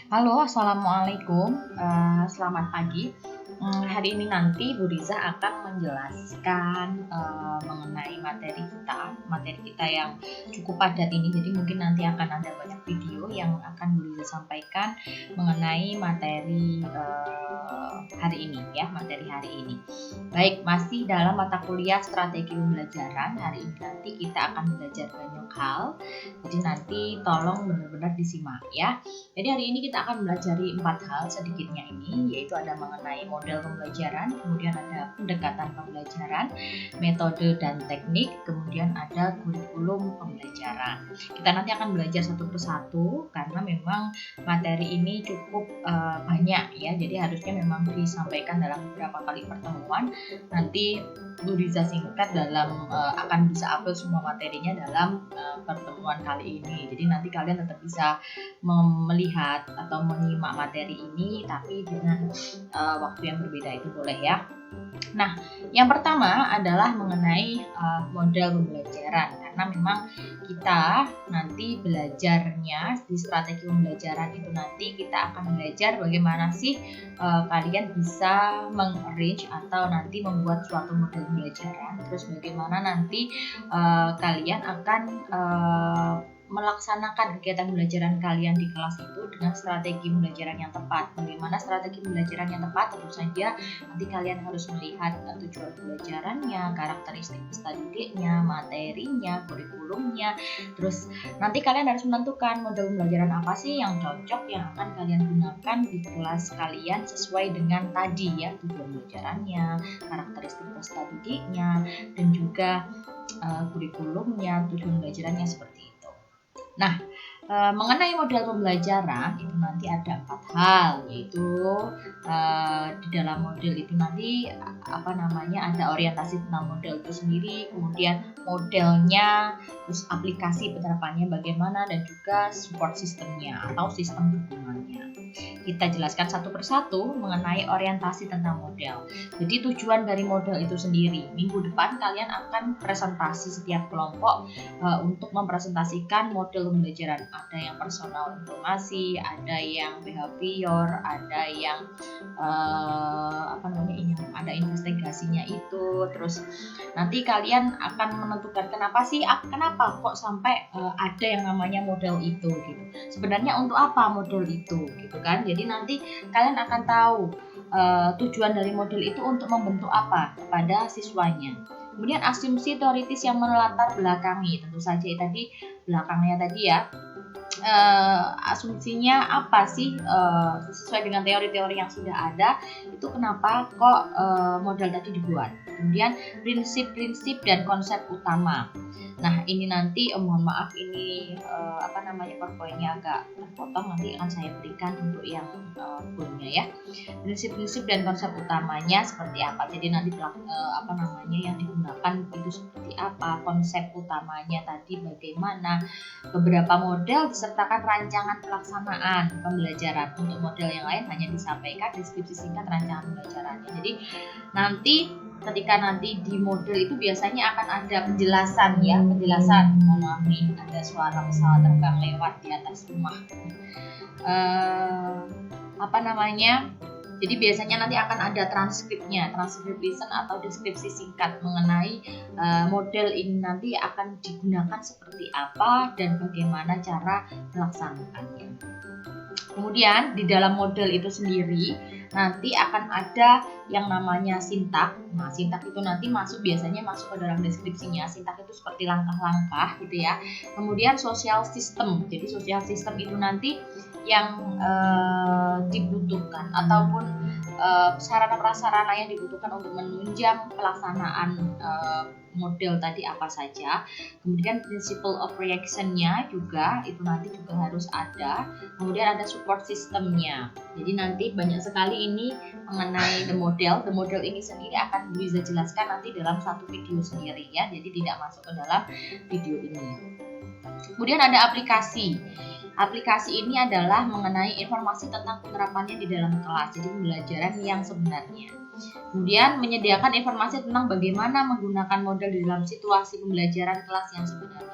Halo, assalamualaikum. Selamat pagi. Hari ini nanti Bu Riza akan menjelaskan mengenai materi kita yang cukup padat ini. Jadi mungkin nanti akan ada banyak video yang akan Bu Riza sampaikan mengenai materi hari ini ya, materi hari ini. Baik, masih dalam mata kuliah strategi pembelajaran. Hari ini nanti kita akan belajar banyak hal. Jadi nanti tolong benar-benar disimak ya. Jadi hari ini kita akan belajar 4 hal sedikitnya ini, yaitu ada mengenai model pembelajaran, kemudian ada pendekatan pembelajaran, metode dan teknik, kemudian ada kurikulum pembelajaran. Kita nanti akan belajar satu persatu karena memang materi ini cukup banyak ya, jadi harusnya memang disampaikan dalam beberapa kali pertemuan. Nanti Bu Riza singkat dalam akan bisa upload semua materinya dalam pertemuan kali ini. Jadi nanti kalian tetap bisa melihat atau menyimak materi ini tapi dengan waktu yang berbeda itu boleh ya. Nah, yang pertama adalah mengenai model pembelajaran karena memang kita nanti belajarnya di strategi pembelajaran itu nanti kita akan belajar bagaimana sih kalian bisa mengarrange atau nanti membuat suatu model pembelajaran, terus bagaimana nanti kalian akan melaksanakan kegiatan pembelajaran kalian di kelas itu dengan strategi pembelajaran yang tepat. Bagaimana strategi pembelajaran yang tepat? Tentu saja nanti kalian harus melihat tujuan pembelajarannya, karakteristik peserta didiknya, materinya, kurikulumnya. Terus nanti kalian harus menentukan model pembelajaran apa sih yang cocok yang akan kalian gunakan di kelas kalian sesuai dengan tadi ya, tujuan pembelajarannya, karakteristik peserta didiknya, dan juga kurikulumnya, tujuan pembelajarannya seperti itu. Nah, mengenai model pembelajaran itu nanti ada 4 hal, yaitu di dalam model itu nanti ada orientasi tentang model itu sendiri, kemudian modelnya, terus aplikasi penerapannya bagaimana, dan juga support sistemnya atau sistem dukungannya. Kita jelaskan satu persatu mengenai orientasi tentang model. Jadi tujuan dari model itu sendiri, minggu depan kalian akan presentasi setiap kelompok untuk mempresentasikan model pembelajaran. Ada yang personal informasi, ada yang behavior, ada yang ada investigasinya itu. Terus nanti kalian akan menentukan kenapa kok sampai ada yang namanya model itu gitu. Sebenarnya untuk apa model itu gitu kan. Jadi nanti kalian akan tahu tujuan dari model itu untuk membentuk apa kepada siswanya. Kemudian asumsi teoritis yang melatar belakangi, tentu saja tadi belakangnya tadi ya, asumsinya apa sih sesuai dengan teori-teori yang sudah ada, itu kenapa kok model tadi dibuat. Kemudian prinsip-prinsip dan konsep utama. Nah ini nanti mohon maaf ini PowerPoint-nya agak terpotong, nanti akan saya berikan untuk yang full-nya ya. Prinsip-prinsip dan konsep utamanya seperti apa, jadi nanti yang digunakan itu seperti apa, konsep utamanya tadi bagaimana, beberapa model disertakan rancangan pelaksanaan pembelajaran. Untuk model yang lain hanya disampaikan deskripsi singkat rancangan pembelajarannya. Jadi nanti ketika nanti di model itu biasanya akan ada penjelasan ya, mohon maaf nih ada suara pesawat terbang lewat di atas rumah. Jadi biasanya nanti akan ada transkrip listen atau deskripsi singkat mengenai model ini nanti akan digunakan seperti apa dan bagaimana cara melaksanakannya. Kemudian di dalam model itu sendiri nanti akan ada yang namanya sintak. Nah, sintak itu nanti biasanya masuk ke dalam deskripsinya. Sintak itu seperti langkah-langkah gitu ya. Kemudian social system. Jadi social system itu nanti yang dibutuhkan ataupun sarana-prasarana yang dibutuhkan untuk menunjang pelaksanaan model tadi apa saja. Kemudian principle of reaction-nya juga itu nanti juga harus ada. Kemudian ada support system-nya. Jadi nanti banyak sekali ini mengenai the model. The model ini sendiri akan bisa jelaskan nanti dalam satu video sendiri ya. Jadi tidak masuk ke dalam video ini. Kemudian ada aplikasi. Aplikasi ini adalah mengenai informasi tentang penerapannya di dalam kelas, jadi pembelajaran yang sebenarnya. Kemudian menyediakan informasi tentang bagaimana menggunakan model di dalam situasi pembelajaran kelas yang sebenarnya.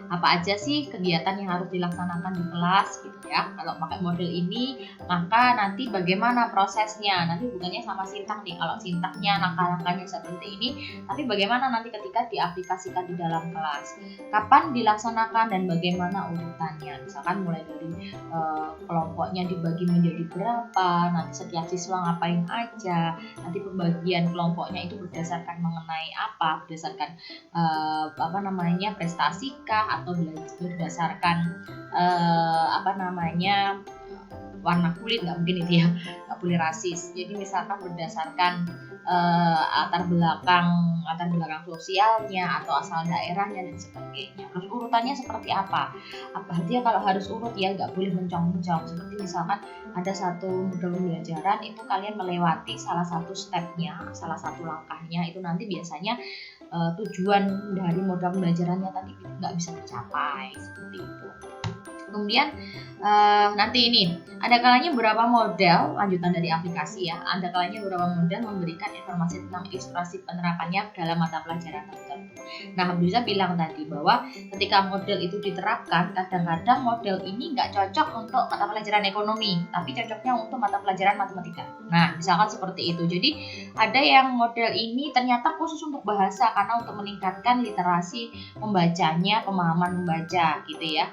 Apa aja sih kegiatan yang harus dilaksanakan di kelas gitu ya. Kalau pakai model ini, maka nanti bagaimana prosesnya. Nanti bukannya sama sintang nih. Kalau sintangnya langkah-langkahnya seperti ini, tapi bagaimana nanti ketika diaplikasikan di dalam kelas. Kapan dilaksanakan dan bagaimana urutannya. Misalkan mulai dari kelompoknya dibagi menjadi berapa, nanti setiap siswa ngapain aja, nanti pembagian kelompoknya itu berdasarkan mengenai apa, berdasarkan prestasi kah, atau berdasarkan warna kulit, nggak mungkin itu ya, nggak boleh rasis. Jadi misalkan berdasarkan latar belakang sosialnya atau asal daerahnya dan sebagainya. Terus urutannya seperti apa? Dia kalau harus urut ya nggak boleh mencong-mencong. Seperti misalkan ada satu model pembelajaran itu kalian melewati salah satu stepnya, salah satu langkahnya, itu nanti biasanya tujuan dari modal pembelajarannya tadi nggak bisa tercapai seperti itu. Kemudian nanti ini ada kalanya beberapa model lanjutan dari aplikasi ya. Ada kalanya beberapa model memberikan informasi tentang ilustrasi penerapannya dalam mata pelajaran tertentu. Nah, bisa bilang tadi bahwa ketika model itu diterapkan, kadang-kadang model ini nggak cocok untuk mata pelajaran ekonomi, tapi cocoknya untuk mata pelajaran matematika. Nah, misalkan seperti itu. Jadi ada yang model ini ternyata khusus untuk bahasa karena untuk meningkatkan literasi membacanya, pemahaman membaca gitu ya.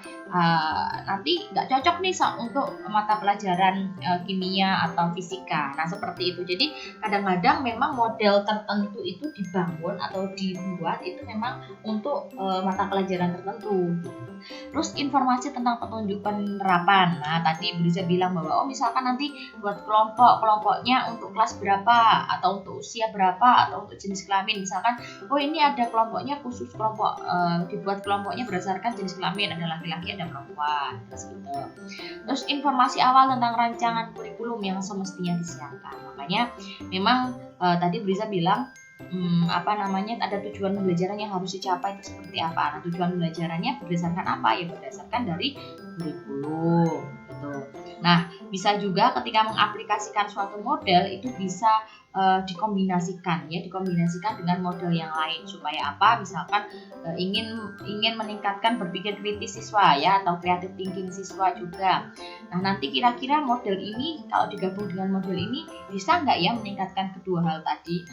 Nanti nggak cocok nih untuk mata pelajaran kimia atau fisika. Nah, seperti itu. Jadi kadang-kadang memang model tertentu itu dibangun atau dibuat itu memang untuk mata pelajaran tertentu. Terus informasi tentang petunjuk penerapan. Nah, tadi Briza bilang bahwa misalkan nanti buat kelompoknya untuk kelas berapa, atau untuk usia berapa, atau untuk jenis kelamin. Misalkan ini ada kelompoknya khusus kelompok, dibuat kelompoknya berdasarkan jenis kelamin, ada laki-laki ada perempuan, gitu. Terus informasi awal tentang rancangan kurikulum yang semestinya disiapkan. Makanya memang tadi Briza bilang ada tujuan pembelajaran yang harus dicapai itu seperti apa. Nah, tujuan pembelajarannya berdasarkan apa? Ya berdasarkan dari kurikulum gitu. Nah, bisa juga ketika mengaplikasikan suatu model itu bisa dikombinasikan dengan model yang lain supaya apa? Misalkan ingin meningkatkan berpikir kritis siswa ya, atau creative thinking siswa juga. Nah, nanti kira-kira model ini kalau digabung dengan model ini bisa nggak ya meningkatkan kedua hal tadi?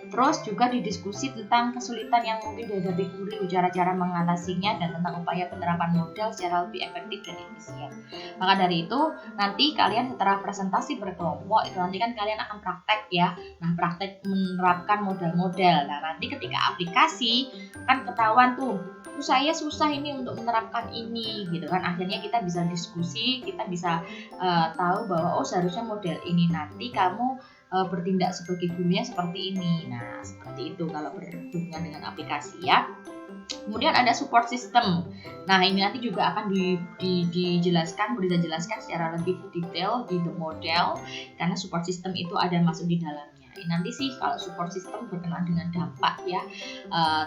Terus juga didiskusi tentang kesulitan yang mungkin dihadapi guru, cara-cara mengatasinya, dan tentang upaya penerapan model secara lebih efektif dan efisien. Maka dari itu nanti kalian setelah presentasi berkelompok itu nanti kan kalian akan praktek ya. Nah, praktek menerapkan model-model. Nah, nanti ketika aplikasi kan ketahuan tuh saya susah ini untuk menerapkan ini gitu kan. Akhirnya kita bisa diskusi, kita bisa tahu bahwa seharusnya model ini nanti kamu bertindak sebagai gurunya seperti ini. Nah, seperti itu kalau berhubungan dengan aplikasi ya. Kemudian ada support system. Nah, ini nanti juga akan dijelaskan, bisa jelaskan secara lebih detail di the model, karena support system itu ada masuk di dalamnya. Nanti sih kalau support system berkenaan dengan dampak ya,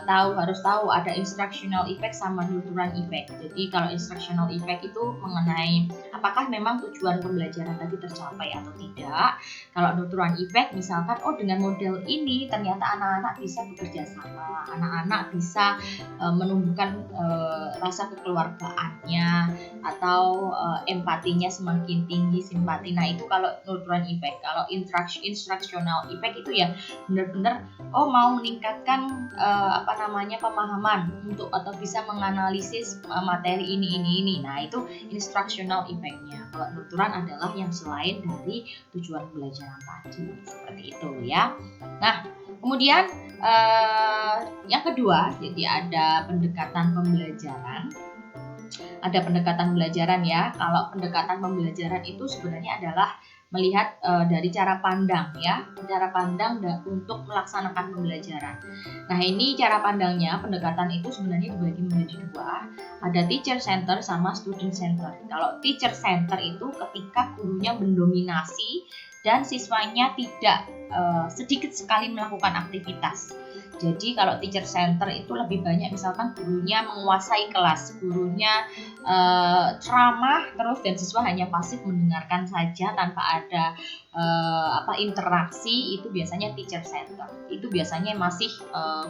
harus tahu ada instructional effect sama nurturing effect. Jadi kalau instructional effect itu mengenai apakah memang tujuan pembelajaran tadi tercapai atau tidak. Kalau nurturing effect misalkan dengan model ini ternyata anak-anak bisa bekerja sama, anak-anak bisa menumbuhkan rasa kekeluargaannya atau empatinya semakin tinggi, simpati. Nah, itu kalau nurturing effect. Kalau instructional effect itu ya benar-benar mau meningkatkan pemahaman untuk atau bisa menganalisis materi ini. Nah, itu instructional effect-nya. Kalau nurturing adalah yang selain dari tujuan pembelajaran tadi, seperti itu ya. Nah, kemudian yang kedua, jadi ada pendekatan pembelajaran. Ada pendekatan pembelajaran ya. Kalau pendekatan pembelajaran itu sebenarnya adalah melihat dari cara pandang ya, cara pandang untuk melaksanakan pembelajaran. Nah, ini cara pandangnya, pendekatan itu sebenarnya dibagi menjadi dua. Ada teacher center sama student center. Kalau teacher center itu ketika gurunya mendominasi dan siswanya tidak sedikit sekali melakukan aktivitas. Jadi kalau teacher center itu lebih banyak misalkan gurunya menguasai kelas, gurunya ceramah terus dan siswa hanya pasif mendengarkan saja tanpa ada interaksi, itu biasanya teacher center. Itu biasanya masih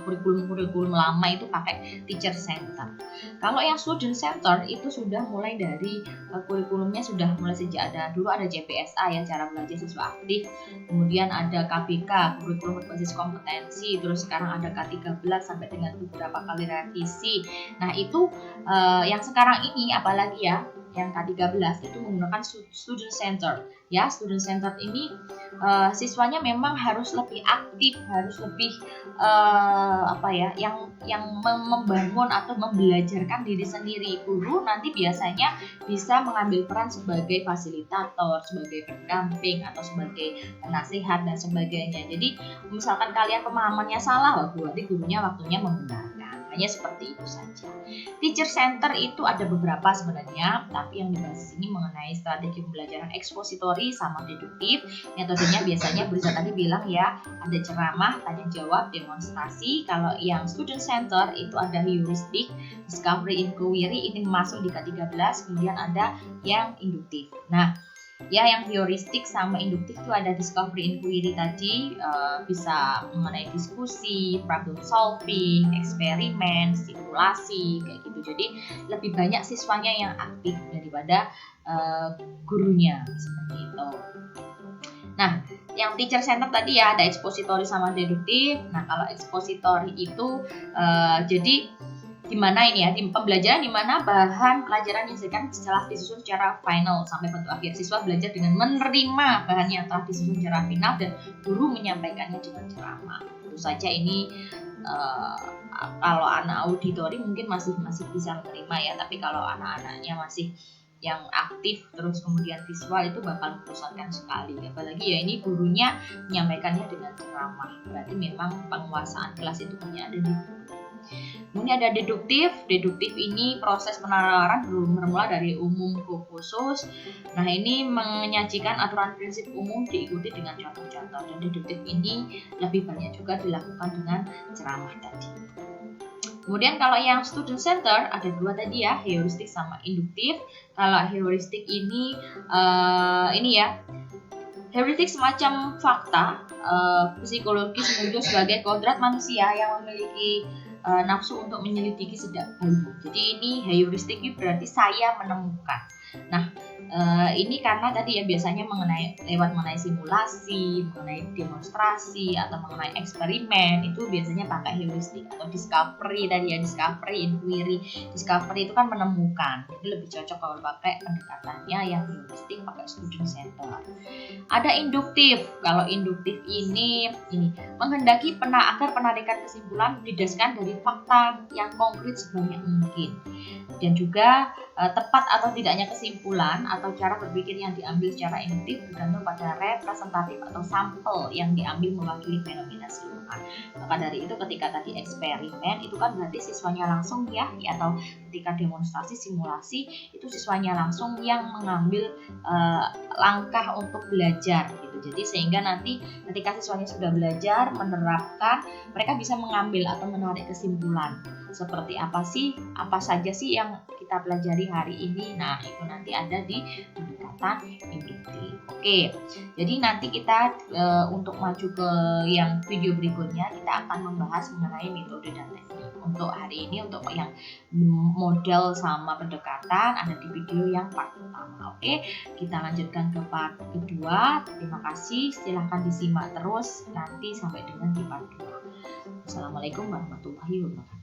kurikulum lama itu pakai teacher center. Kalau yang student center itu sudah mulai dari kurikulumnya sudah mulai sejak dulu ada JBSA ya, cara belajar siswa aktif, kemudian ada KBK, kurikulum berbasis kompetensi, terus sekarang ada K13 sampai dengan beberapa kali revisi. Nah itu yang sekarang ini apalagi ya, yang K13 itu menggunakan student center. Ya, student center ini siswanya memang harus lebih aktif, harus lebih yang membangun atau membelajarkan diri sendiri. Guru nanti biasanya bisa mengambil peran sebagai fasilitator, sebagai pendamping atau sebagai penasihat dan sebagainya. Jadi misalkan kalian pemahamannya salah, berarti gurunya waktunya membenarkan. Hanya seperti itu saja. Teacher center itu ada beberapa sebenarnya, tapi yang dibahas ini mengenai strategi pembelajaran ekspositori sama deduktif. Metodenya biasanya Briza tadi bilang ya, ada ceramah, tanya jawab, demonstrasi. Kalau yang student center itu ada heuristik, discovery, inquiry, ini masuk di K13. Kemudian ada yang induktif. Nah, ya yang heuristik sama induktif itu ada discovery, inquiry tadi, bisa mengenai diskusi, problem solving, eksperimen, simulasi kayak gitu. Jadi lebih banyak siswanya yang aktif daripada gurunya seperti itu. Nah, yang teacher center tadi ya ada expository sama deduktif. Nah, kalau expository itu jadi dimana ini ya, di pembelajaran dimana bahan pelajaran yang telah disusun secara final sampai bentuk akhir. Siswa belajar dengan menerima bahan yang telah disusun secara final dan guru menyampaikannya dengan ceramah. Tentu saja ini kalau anak auditori mungkin masih bisa menerima ya, tapi kalau anak-anaknya masih yang aktif terus kemudian visual itu bakal membosankan sekali, apalagi ya ini gurunya menyampaikannya dengan ceramah, berarti memang penguasaan kelas itu hanya ada di guru. Kemudian ada deduktif. Deduktif ini proses penalaran bermula dari umum ke khusus. Nah, ini menyajikan aturan prinsip umum diikuti dengan contoh-contoh, dan deduktif ini lebih banyak juga dilakukan dengan ceramah tadi. Kemudian kalau yang student center ada dua tadi ya, heuristik sama induktif. Kalau heuristik ini ya, heuristik semacam fakta psikologis muncul sebagai kodrat manusia yang memiliki nafsu untuk menyelidiki sejak bayi. Jadi ini heuristik itu berarti saya menemukan. Nah, ini karena tadi ya biasanya mengenai simulasi, mengenai demonstrasi atau mengenai eksperimen itu biasanya pakai heuristik atau discovery tadi ya, discovery, inquiry. Discovery itu kan menemukan. Jadi lebih cocok kalau pakai pendekatannya yang heuristik pakai student center. Ada induktif. Kalau induktif ini menghendaki agar penarikan kesimpulan didasarkan dari fakta yang konkret sebanyak mungkin, dan juga tepat atau tidaknya kesimpulan atau cara berpikir yang diambil secara induktif bergantung pada representatif atau sampel yang diambil mewakili fenomena siluman. Maka dari itu ketika tadi eksperimen itu kan berarti siswanya langsung ya, atau ketika demonstrasi simulasi itu siswanya langsung yang mengambil langkah untuk belajar gitu. Jadi sehingga nanti ketika siswanya sudah belajar menerapkan, mereka bisa mengambil atau menarik kesimpulan seperti apa saja sih yang kita pelajari hari ini. Nah, itu nanti ada di pendekatan induktif. Oke, jadi nanti kita untuk maju ke yang video berikutnya kita akan membahas mengenai metode dan teknik. Untuk hari ini untuk yang model sama pendekatan ada di video yang part pertama. Oke, kita lanjutkan ke part kedua. Terima kasih, silahkan disimak terus nanti sampai dengan di part 2. Assalamualaikum warahmatullahi wabarakatuh.